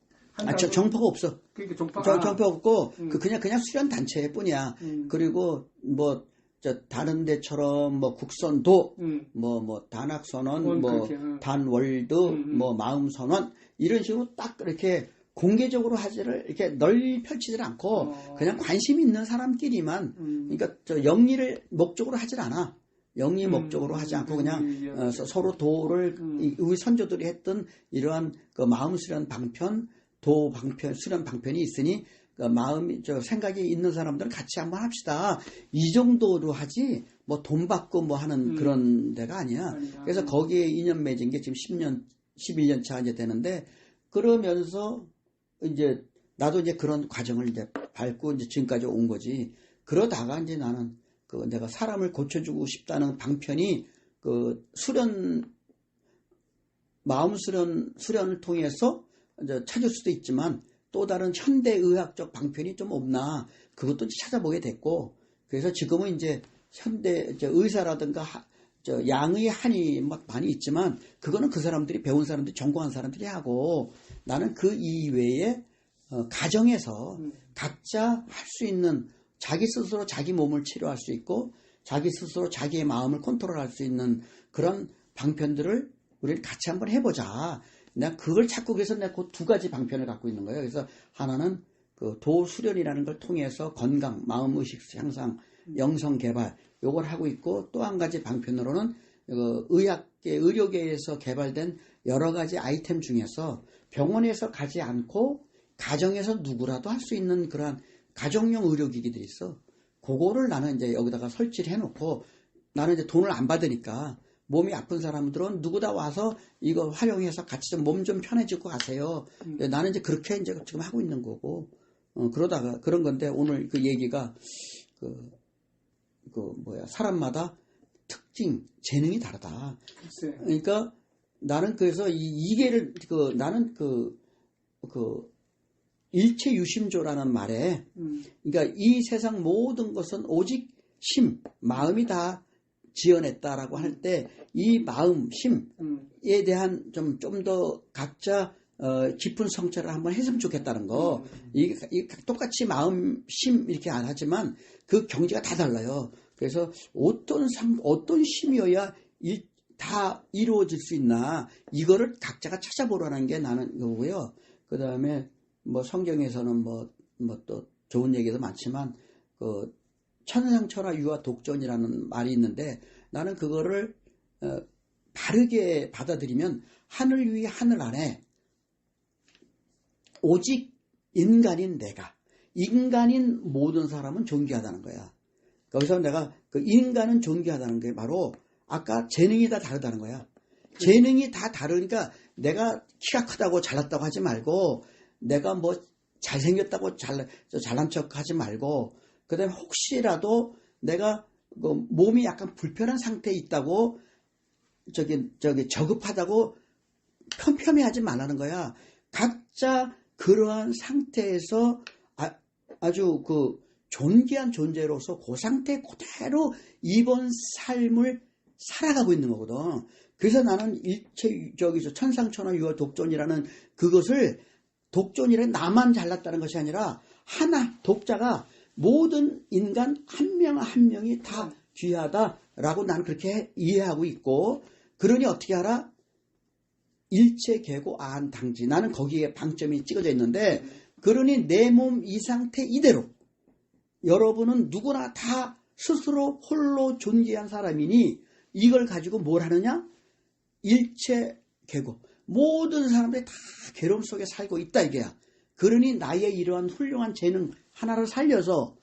정파가 없어. 그러니까 종파. 정파 없고 그냥 수련 단체뿐이야. 그리고 뭐 저 다른 데처럼 뭐 국선도 뭐 단학선언 뭐 단월드 뭐 마음선언 이런 식으로 딱 이렇게 공개적으로 하지를 이렇게 널리 펼치질 않고 그냥 관심 있는 사람끼리만 그러니까 저 영리를 목적으로 하질 않아. 영리 목적으로 하지 않고 그냥 서로 도를 우리 선조들이 했던 이러한 그 마음 수련 방편, 도 방편, 수련 방편이 있으니 그 마음이 저 생각이 있는 사람들은 같이 한번 합시다. 이 정도로 하지 뭐 돈 받고 뭐 하는 그런 데가 아니야. 그래서 거기에 인연 맺은 게 지금 10년, 11년 차 이제 되는데 그러면서 이제 나도 이제 그런 과정을 이제 밟고 이제 지금까지 온 거지. 그러다가 이제 나는 그 내가 사람을 고쳐주고 싶다는 방편이 그 마음 수련을 통해서 이제 찾을 수도 있지만 또 다른 현대의학적 방편이 좀 없나 그것도 찾아보게 됐고 그래서 지금은 이제 현대 의사라든가 양의 한이 막 많이 있지만 그거는 그 사람들이 배운 사람들이 전공한 사람들이 하고 나는 그 이외에 가정에서 각자 할 수 있는 자기 스스로 자기 몸을 치료할 수 있고 자기 스스로 자기의 마음을 컨트롤할 수 있는 그런 방편들을 우리 같이 한번 해보자. 내가 그걸 찾고 그래서 내가 그 두 가지 방편을 갖고 있는 거예요. 그래서 하나는 그 도수련이라는 걸 통해서 건강, 마음의식 향상, 영성 개발 요걸 하고 있고 또 한 가지 방편으로는 의료계에서 개발된 여러 가지 아이템 중에서 병원에서 가지 않고 가정에서 누구라도 할 수 있는 그러한 가정용 의료기기들이 있어. 그거를 나는 이제 여기다가 설치를 해놓고 나는 이제 돈을 안 받으니까 몸이 아픈 사람들은 누구다 와서 이거 활용해서 같이 좀 몸 좀 편해지고 가세요. 나는 이제 그렇게 이제 지금 하고 있는 거고, 그러다가 그런 건데 오늘 그 얘기가 사람마다 특징, 재능이 다르다. 글쎄. 그러니까 나는 그래서 이게를 나는 일체유심조라는 말에, 그러니까 이 세상 모든 것은 오직 마음이 다 지어냈다라고 할 때 이 마음, 심에 대한 좀 더 각자 깊은 성찰을 한번 했으면 좋겠다는 거. 이게 똑같이 마음, 심 이렇게 안 하지만 그 경지가 다 달라요. 그래서 어떤 심이어야 다 이루어질 수 있나 이거를 각자가 찾아보라는 게 나는 거고요. 그 다음에 뭐 성경에서는 뭐 또 좋은 얘기도 많지만 그 천상천하 유아 독존이라는 말이 있는데 나는 그거를 바르게 받아들이면 하늘 위 하늘 아래 오직 인간인 내가 인간인 모든 사람은 존귀하다는 거야. 거기서 내가 그 인간은 존귀하다는 게 바로 아까 재능이 다 다르다는 거야. 재능이 다 다르니까 내가 키가 크다고 잘났다고 하지 말고 내가 뭐 잘생겼다고 잘난 척 하지 말고 그 다음에 혹시라도 내가 몸이 약간 불편한 상태에 있다고 저급하다고 편편해하지 말라는 거야. 각자 그러한 상태에서 아주 그 존귀한 존재로서 그 상태 그대로 이번 삶을 살아가고 있는 거거든. 그래서 나는 천상천하 유아 독존이라는 그것을 독존이란 나만 잘났다는 것이 아니라 하나 독자가 모든 인간 한 명 한 명이 다 귀하다라고 나는 그렇게 이해하고 있고 그러니 어떻게 알아? 일체계고 아한당지 나는 거기에 방점이 찍어져 있는데 그러니 내 몸 이 상태 이대로 여러분은 누구나 다 스스로 홀로 존재한 사람이니 이걸 가지고 뭘 하느냐? 일체계고 모든 사람들이 다 괴로움 속에 살고 있다 이게야. 그러니 나의 이러한 훌륭한 재능 하나를 살려서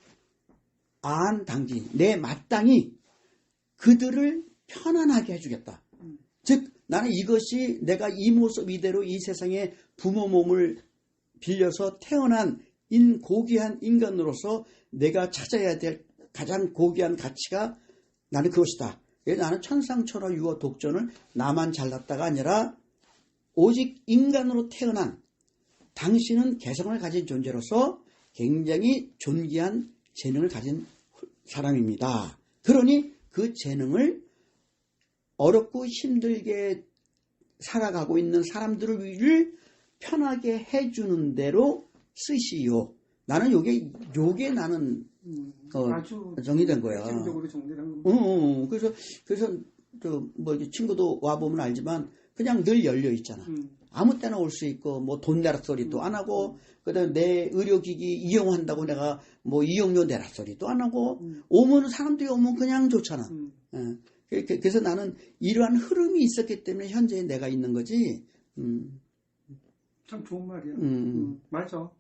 아한당지 내 마땅히 그들을 편안하게 해주겠다. 즉 나는 이것이 내가 이 모습 이대로 이 세상에 부모 몸을 빌려서 태어난 고귀한 인간으로서 내가 찾아야 될 가장 고귀한 가치가 나는 그것이다. 나는 천상천하 유어 독전을 나만 잘났다가 아니라 오직 인간으로 태어난 당신은 개성을 가진 존재로서 굉장히 존귀한 재능을 가진 사람입니다. 그러니 그 재능을 어렵고 힘들게 살아가고 있는 사람들을 편하게 해주는 대로 쓰시오. 나는 요게 나는 아주 정리된 거야. 핵심적으로 정리한 겁니다. 그래서 뭐 친구도 와 보면 알지만 그냥 늘 열려 있잖아. 아무 때나 올 수 있고 뭐 돈 내라 소리도 안 하고 그다음에 내 의료기기 이용한다고 내가 뭐 이용료 내라 소리도 안 하고 오면 사람들이 오면 그냥 좋잖아. 그래서 나는 이러한 흐름이 있었기 때문에 현재 내가 있는 거지. 참 좋은 말이야. 맞아.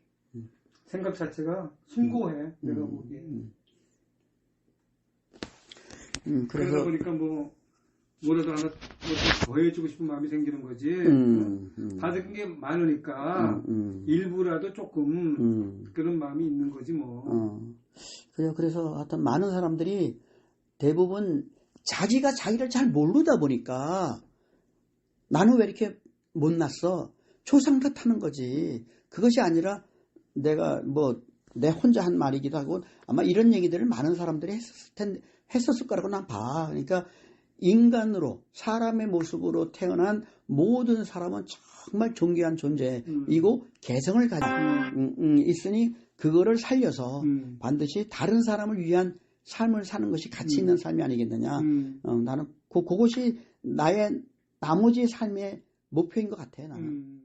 생각 자체가 숭고해. 내가 보기에. 그러다 보니까 뭐라도 하나 더 해주고 싶은 마음이 생기는 거지. 받은 게 많으니까 일부라도 조금 그런 마음이 있는 거지 뭐. 그래서 하여튼 많은 사람들이 대부분 자기가 자기를 잘 모르다 보니까 나는 왜 이렇게 못났어? 초상 탓하는 거지. 그것이 아니라 내가 내 혼자 한 말이기도 하고 아마 이런 얘기들을 많은 사람들이 했었을 거라고 난 봐. 그러니까 인간으로 사람의 모습으로 태어난 모든 사람은 정말 존귀한 존재이고 개성을 가지고 있으니 그거를 살려서 반드시 다른 사람을 위한 삶을 사는 것이 가치 있는 삶이 아니겠느냐. 나는 그것이 나의 나머지 삶의 목표인 것 같아. 나는.